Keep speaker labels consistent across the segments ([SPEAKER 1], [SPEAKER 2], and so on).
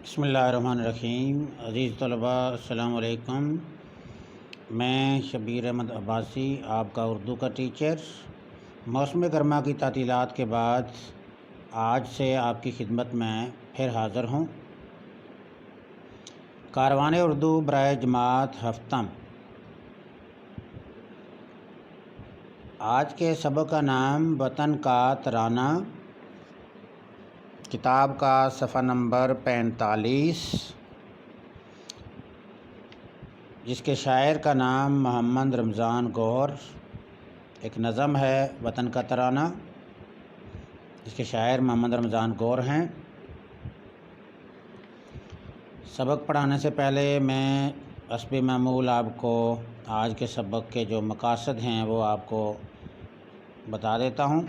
[SPEAKER 1] بسم اللہ الرحمن الرحیم۔ عزیز طلباء السلام علیکم۔ میں شبیر احمد عباسی آپ کا اردو کا ٹیچر موسم گرما کی تعطیلات کے بعد آج سے آپ کی خدمت میں پھر حاضر ہوں۔ کاروان اردو برائے جماعت ہفتم۔ آج کے سبق کا نام وطن کا ترانہ، کتاب کا صفحہ نمبر 45، جس کے شاعر کا نام محمد رمضان گور۔ ایک نظم ہے وطن کا ترانہ، جس کے شاعر محمد رمضان گور ہیں۔ سبق پڑھانے سے پہلے میں حسب معمول آپ کو آج کے سبق کے جو مقاصد ہیں وہ آپ کو بتا دیتا ہوں۔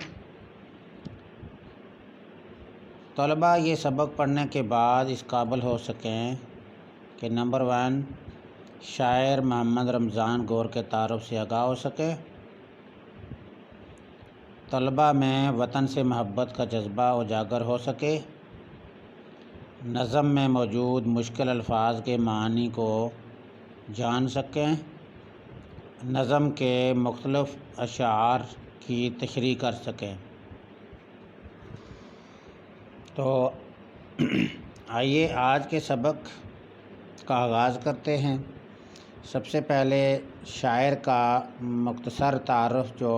[SPEAKER 1] طلباء یہ سبق پڑھنے کے بعد اس قابل ہو سکیں کہ نمبر 1 شاعر محمد رمضان گور کے تعارف سے آگاہ ہو سکے، طلباء میں وطن سے محبت کا جذبہ اجاگر ہو سکے، نظم میں موجود مشکل الفاظ کے معانی کو جان سکیں، نظم کے مختلف اشعار کی تشریح کر سکیں۔ تو آئیے آج کے سبق کا آغاز کرتے ہیں۔ سب سے پہلے شاعر کا مختصر تعارف جو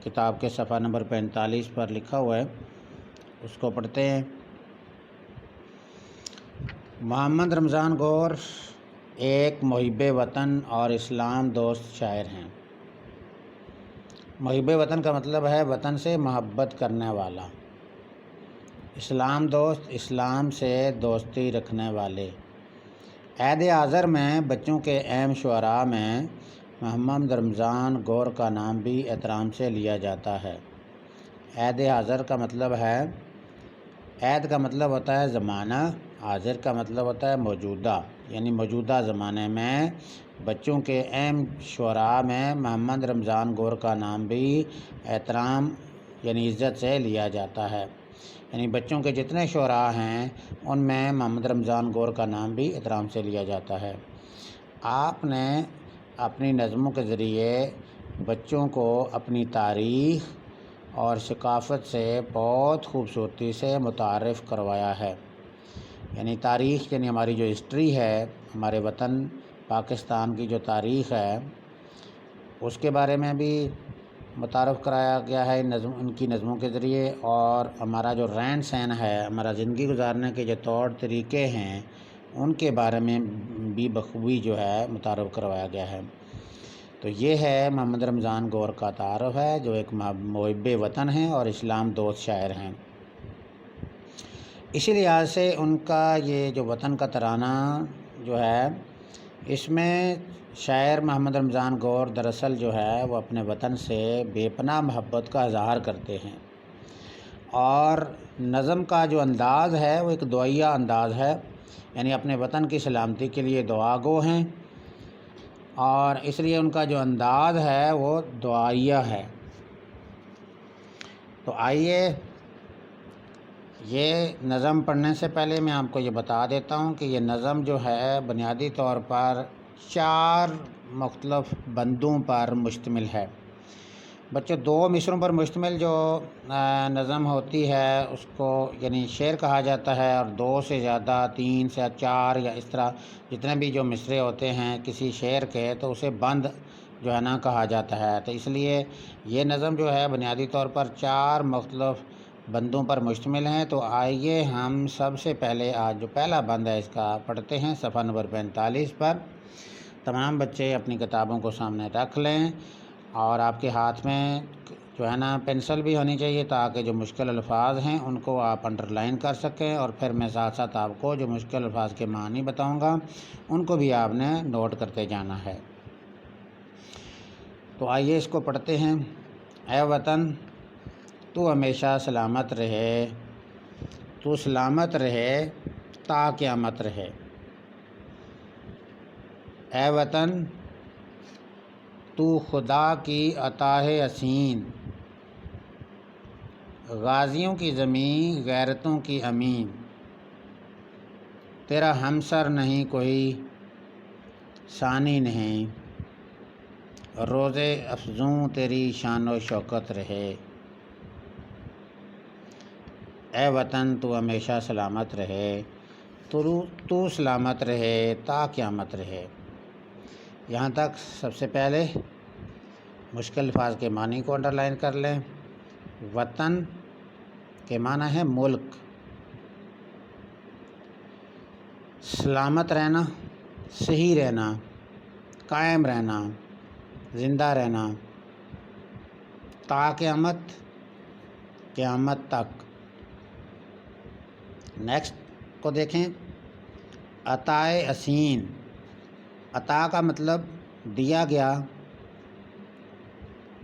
[SPEAKER 1] کتاب کے صفحہ نمبر 45 پر لکھا ہوا ہے اس کو پڑھتے ہیں۔ محمد رمضان گور ایک محب وطن اور اسلام دوست شاعر ہیں۔ محب وطن کا مطلب ہے وطن سے محبت کرنے والا، اسلام دوست اسلام سے دوستی رکھنے والے۔ عید حاضر میں بچوں کے اہم شعراء میں محمد رمضان گور کا نام بھی احترام سے لیا جاتا ہے۔ عید حاضر کا مطلب ہے، عید کا مطلب ہوتا ہے زمانہ، حاضر کا مطلب ہوتا ہے موجودہ، یعنی موجودہ زمانے میں بچوں کے اہم شعراء میں محمد رمضان گور کا نام بھی احترام یعنی عزت سے لیا جاتا ہے۔ یعنی بچوں کے جتنے شعراء ہیں ان میں محمد رمضان گور کا نام بھی احترام سے لیا جاتا ہے۔ آپ نے اپنی نظموں کے ذریعے بچوں کو اپنی تاریخ اور ثقافت سے بہت خوبصورتی سے متعارف کروایا ہے۔ یعنی تاریخ یعنی ہماری جو ہسٹری ہے، ہمارے وطن پاکستان کی جو تاریخ ہے اس کے بارے میں بھی متعارف کرایا گیا ہے ان کی نظموں کے ذریعے، اور ہمارا جو رہن سہن ہے، ہمارا زندگی گزارنے کے جو طور طریقے ہیں ان کے بارے میں بھی بخوبی جو ہے متعارف کروایا گیا ہے۔ تو یہ ہے محمد رمضان گور کا تعارف ہے، جو ایک محب وطن ہیں اور اسلام دوست شاعر ہیں۔ اسی لحاظ سے ان کا یہ جو وطن کا ترانہ جو ہے اس میں شاعر محمد رمضان گور دراصل جو ہے وہ اپنے وطن سے بے پناہ محبت کا اظہار کرتے ہیں، اور نظم کا جو انداز ہے وہ ایک دعائیہ انداز ہے، یعنی اپنے وطن کی سلامتی کے لیے دعا گو ہیں، اور اس لیے ان کا جو انداز ہے وہ دعائیہ ہے۔ تو آئیے یہ نظم پڑھنے سے پہلے میں آپ کو یہ بتا دیتا ہوں کہ یہ نظم جو ہے بنیادی طور پر 4 مختلف بندوں پر مشتمل ہے۔ بچوں 2 مصروں پر مشتمل جو نظم ہوتی ہے اس کو یعنی شعر کہا جاتا ہے، اور 2 سے زیادہ 3 سے 4 یا اس طرح جتنے بھی جو مصرے ہوتے ہیں کسی شعر کے تو اسے بند جو ہے نا کہا جاتا ہے۔ تو اس لیے یہ نظم جو ہے بنیادی طور پر 4 مختلف بندوں پر مشتمل ہیں۔ تو آئیے ہم سب سے پہلے آج جو پہلا بند ہے اس کا پڑھتے ہیں صفحہ نمبر 45 پر۔ تمام بچے اپنی کتابوں کو سامنے رکھ لیں، اور آپ کے ہاتھ میں جو ہے نا پینسل بھی ہونی چاہیے تاکہ جو مشکل الفاظ ہیں ان کو آپ انڈر لائن کر سکیں، اور پھر میں ساتھ ساتھ آپ کو جو مشکل الفاظ کے معنی بتاؤں گا ان کو بھی آپ نے نوٹ کرتے جانا ہے۔ تو آئیے اس کو پڑھتے ہیں۔ اے وطن تو ہمیشہ سلامت رہے، تو سلامت رہے تا قیامت رہے۔ اے وطن تو خدا کی عطا ہے حسین، غازیوں کی زمین غیرتوں کی امین۔ تیرا ہمسر نہیں کوئی ثانی نہیں، روز افزوں تیری شان و شوکت رہے، اے وطن تو ہمیشہ سلامت رہے، تو سلامت رہے تا قیامت رہے۔ یہاں تک سب سے پہلے مشکل الفاظ کے معنی کو انڈرلائن کر لیں۔ وطن کے معنی ہے ملک، سلامت رہنا، صحیح رہنا، قائم رہنا، زندہ رہنا، تا قیامت، قیامت تک۔ نیکسٹ کو دیکھیں، عطائے حسین۔ عطا کا مطلب دیا گیا،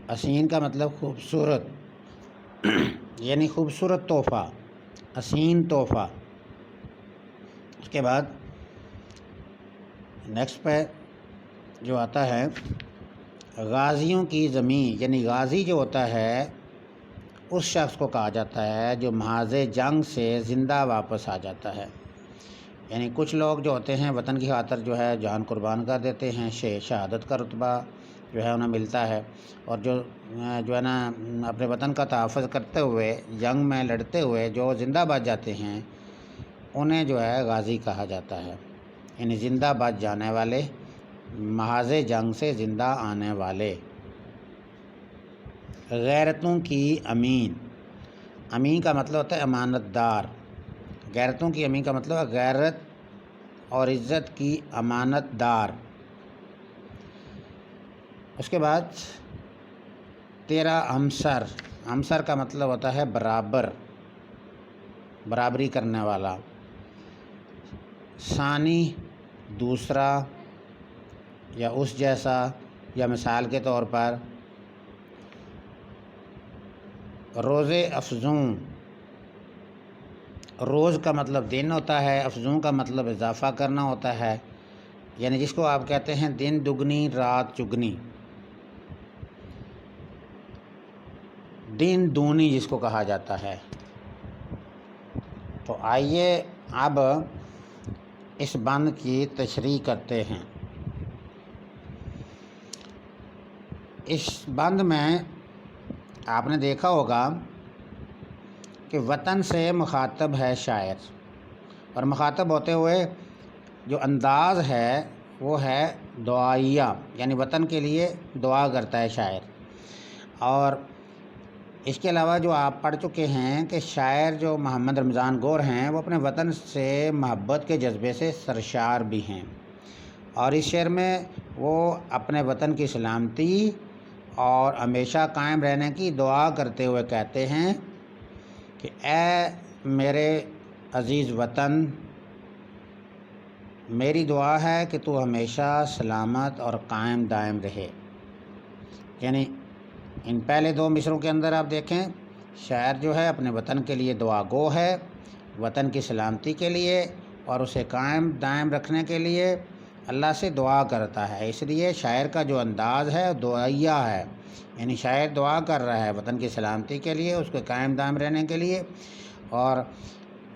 [SPEAKER 1] حسین کا مطلب خوبصورت، یعنی خوبصورت تحفہ، حسین تحفہ۔ اس کے بعد نیکسٹ پہ جو آتا ہے، غازیوں کی زمین، یعنی غازی جو ہوتا ہے اس شخص کو کہا جاتا ہے جو محاذ جنگ سے زندہ واپس آ جاتا ہے۔ یعنی کچھ لوگ جو ہوتے ہیں وطن کی خاطر جو ہے جان قربان کر دیتے ہیں، شہادت کا رتبہ جو ہے انہیں ملتا ہے، اور جو ہے نا اپنے وطن کا تحفظ کرتے ہوئے جنگ میں لڑتے ہوئے جو زندہ بچ جاتے ہیں انہیں جو ہے غازی کہا جاتا ہے، یعنی زندہ بچ جانے والے، محاذ جنگ سے زندہ آنے والے۔ غیرتوں کی امین۔ امین کا مطلب ہوتا ہے امانت دار۔ غیرتوں کی امین کا مطلب ہے غیرت اور عزت کی امانت دار۔ اس کے بعد تیرا ہمسر۔ ہمسر کا مطلب ہوتا ہے برابر، برابری کرنے والا۔ ثانی دوسرا یا اس جیسا، یا مثال کے طور پر روز افزوں۔ روز کا مطلب دن ہوتا ہے، افزوں کا مطلب اضافہ کرنا ہوتا ہے، یعنی جس کو آپ کہتے ہیں دن دگنی رات چگنی، دن دونی جس کو کہا جاتا ہے۔ تو آئیے اب اس بند کی تشریح کرتے ہیں۔ اس بند میں آپ نے دیکھا ہوگا کہ وطن سے مخاطب ہے شاعر، اور مخاطب ہوتے ہوئے جو انداز ہے وہ ہے دعائیہ، یعنی وطن کے لیے دعا کرتا ہے شاعر۔ اور اس کے علاوہ جو آپ پڑھ چکے ہیں کہ شاعر جو محمد رمضان گور ہیں وہ اپنے وطن سے محبت کے جذبے سے سرشار بھی ہیں، اور اس شعر میں وہ اپنے وطن کی سلامتی اور ہمیشہ قائم رہنے کی دعا کرتے ہوئے کہتے ہیں کہ اے میرے عزیز وطن، میری دعا ہے کہ تو ہمیشہ سلامت اور قائم دائم رہے۔ یعنی ان پہلے دو مصروں کے اندر آپ دیکھیں، شاعر جو ہے اپنے وطن کے لیے دعا گو ہے، وطن کی سلامتی کے لیے اور اسے قائم دائم رکھنے کے لیے اللہ سے دعا کرتا ہے۔ اس لیے شاعر کا جو انداز ہے دعائیہ ہے، یعنی شاعر دعا کر رہا ہے وطن کی سلامتی کے لیے، اس کے قائم دائم رہنے کے لیے، اور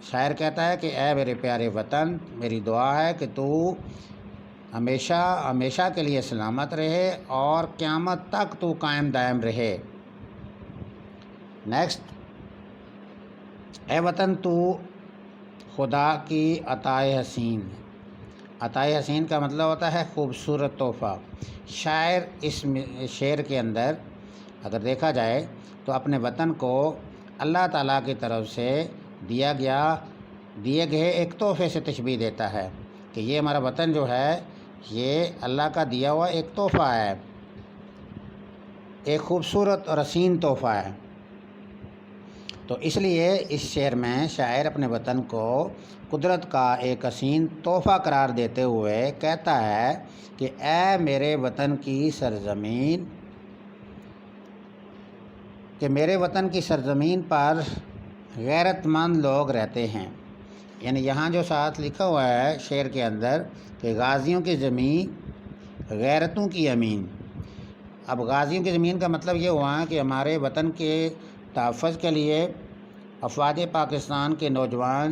[SPEAKER 1] شاعر کہتا ہے کہ اے میرے پیارے وطن، میری دعا ہے کہ تو ہمیشہ ہمیشہ کے لیے سلامت رہے اور قیامت تک تو قائم دائم رہے۔ نیکسٹ، اے وطن تو خدا کی عطائے حسین۔ عطائے حسین کا مطلب ہوتا ہے خوبصورت تحفہ۔ شاعر اس شعر کے اندر اگر دیکھا جائے تو اپنے وطن کو اللہ تعالیٰ کی طرف سے دیے گئے ایک تحفے سے تشبیہ دیتا ہے کہ یہ ہمارا وطن جو ہے یہ اللہ کا دیا ہوا ایک تحفہ ہے، ایک خوبصورت اور حسین تحفہ ہے۔ تو اس لیے اس شعر میں شاعر اپنے وطن کو قدرت کا ایک حسین تحفہ قرار دیتے ہوئے کہتا ہے کہ اے میرے وطن کی سرزمین، کہ میرے وطن کی سرزمین پر غیرت مند لوگ رہتے ہیں۔ یعنی یہاں جو ساتھ لکھا ہوا ہے شعر کے اندر کہ غازیوں کی زمین غیرتوں کی امین۔ اب غازیوں کی زمین کا مطلب یہ ہوا کہ ہمارے وطن کے تحفظ کے لیے افواج پاکستان کے نوجوان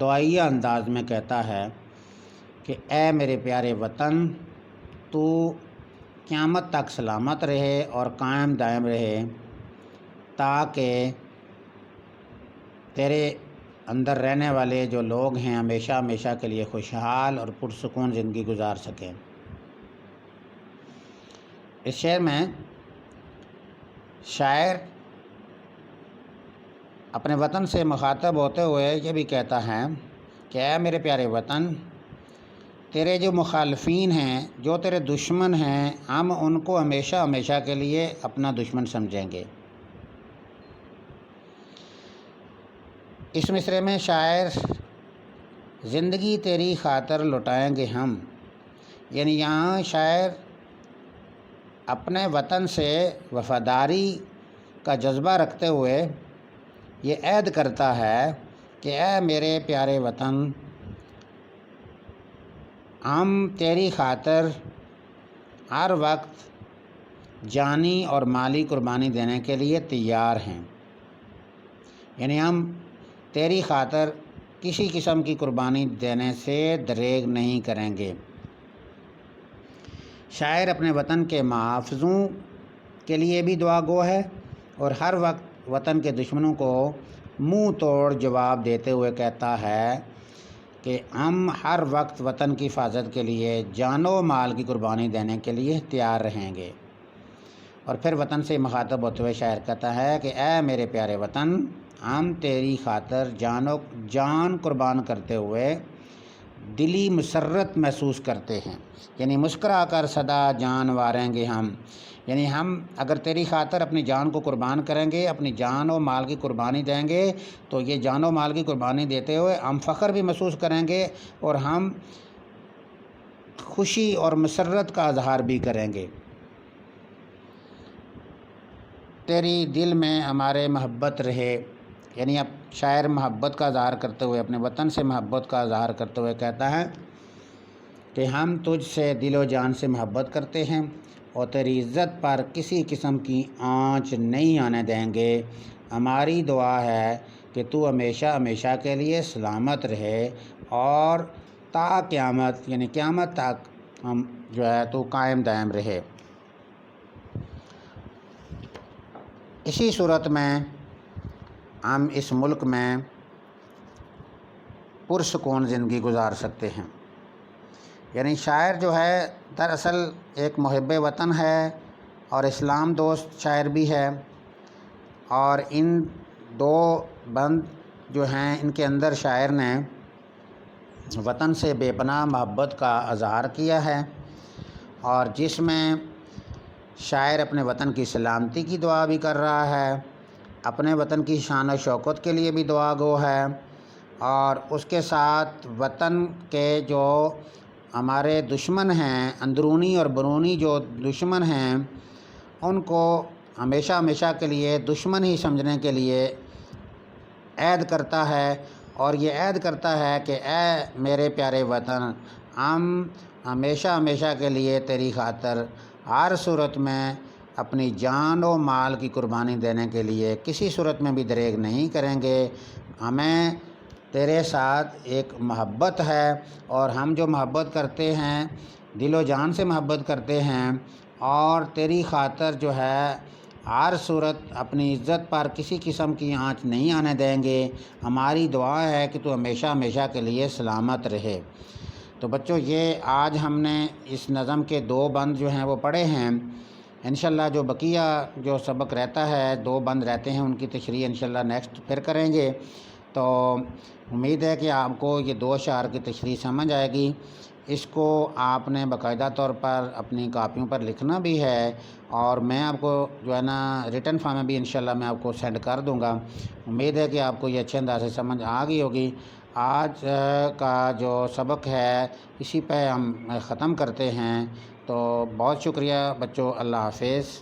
[SPEAKER 1] دعائیہ انداز میں کہتا ہے کہ اے میرے پیارے وطن، تو قیامت تک سلامت رہے اور قائم دائم رہے، تاکہ تیرے اندر رہنے والے جو لوگ ہیں ہمیشہ ہمیشہ کے لیے خوشحال اور پرسکون زندگی گزار سکیں۔ اس شعر میں شاعر اپنے وطن سے مخاطب ہوتے ہوئے یہ بھی کہتا ہے کہ اے میرے پیارے وطن، تیرے جو مخالفین ہیں، جو تیرے دشمن ہیں، ہم ان کو ہمیشہ ہمیشہ کے لیے اپنا دشمن سمجھیں گے۔ اس مصرعے میں شاعر زندگی تیری خاطر لٹائیں گے ہم، یعنی یہاں شاعر اپنے وطن سے وفاداری کا جذبہ رکھتے ہوئے یہ عہد کرتا ہے کہ اے میرے پیارے وطن، ہم تیری خاطر ہر وقت جانی اور مالی قربانی دینے کے لیے تیار ہیں، یعنی ہم تیری خاطر کسی قسم کی قربانی دینے سے دریغ نہیں کریں گے۔ شاعر اپنے وطن کے محافظوں کے لیے بھی دعا گو ہے اور ہر وقت وطن کے دشمنوں کو منہ توڑ جواب دیتے ہوئے کہتا ہے کہ ہم ہر وقت وطن کی حفاظت کے لیے جان و مال کی قربانی دینے کے لیے تیار رہیں گے۔ اور پھر وطن سے مخاطب ہوتے ہوئے شاعر کہتا ہے کہ اے میرے پیارے وطن، ہم تیری خاطر جان قربان کرتے ہوئے دلی مسرت محسوس کرتے ہیں، یعنی مسکرا کر سدا جان واریں گے ہم، یعنی ہم اگر تیری خاطر اپنی جان کو قربان کریں گے، اپنی جان و مال کی قربانی دیں گے، تو یہ جان و مال کی قربانی دیتے ہوئے ہم فخر بھی محسوس کریں گے اور ہم خوشی اور مسرت کا اظہار بھی کریں گے۔ تیری دل میں ہمارے محبت رہے، یعنی اب شاعر محبت کا اظہار کرتے ہوئے، اپنے وطن سے محبت کا اظہار کرتے ہوئے کہتا ہے کہ ہم تجھ سے دل و جان سے محبت کرتے ہیں اور تیری عزت پر کسی قسم کی آنچ نہیں آنے دیں گے۔ ہماری دعا ہے کہ تو ہمیشہ ہمیشہ کے لیے سلامت رہے اور تا قیامت، یعنی قیامت تک ہم تو قائم دائم رہے۔ اسی صورت میں ہم اس ملک میں پرسکون زندگی گزار سکتے ہیں۔ یعنی شاعر جو ہے دراصل ایک محب وطن ہے اور اسلام دوست شاعر بھی ہے، اور ان دو بند جو ہیں ان کے اندر شاعر نے وطن سے بے پناہ محبت کا اظہار کیا ہے، اور جس میں شاعر اپنے وطن کی سلامتی کی دعا بھی کر رہا ہے، اپنے وطن کی شان و شوکت کے لیے بھی دعا گو ہے، اور اس کے ساتھ وطن کے جو ہمارے دشمن ہیں، اندرونی اور بیرونی جو دشمن ہیں، ان کو ہمیشہ ہمیشہ کے لیے دشمن ہی سمجھنے کے لیے عہد کرتا ہے، اور یہ عہد کرتا ہے کہ اے میرے پیارے وطن، ہم ہمیشہ ہمیشہ کے لیے تیری خاطر ہر صورت میں اپنی جان و مال کی قربانی دینے کے لیے کسی صورت میں بھی دریغ نہیں کریں گے۔ ہمیں تیرے ساتھ ایک محبت ہے، اور ہم جو محبت کرتے ہیں دل و جان سے محبت کرتے ہیں، اور تیری خاطر جو ہے ہر صورت اپنی عزت پر کسی قسم کی آنچ نہیں آنے دیں گے۔ ہماری دعا ہے کہ تو ہمیشہ ہمیشہ کے لیے سلامت رہے۔ تو بچوں، یہ آج ہم نے اس نظم کے 2 بند جو ہیں وہ پڑھے ہیں۔ انشاءاللہ جو بقیہ جو سبق رہتا ہے، 2 بند رہتے ہیں، ان کی تشریح انشاءاللہ نیکسٹ پھر کریں گے۔ تو امید ہے کہ آپ کو یہ 2 اشعار کی تشریح سمجھ آئے گی۔ اس کو آپ نے باقاعدہ طور پر اپنی کاپیوں پر لکھنا بھی ہے، اور میں آپ کو جو ہے نا ریٹن فارم میں بھی انشاءاللہ میں آپ کو سینڈ کر دوں گا۔ امید ہے کہ آپ کو یہ اچھے انداز سے سمجھ آ گئی ہوگی۔ آج کا جو سبق ہے اسی پہ ہم ختم کرتے ہیں۔ تو بہت شکریہ بچوں، اللہ حافظ۔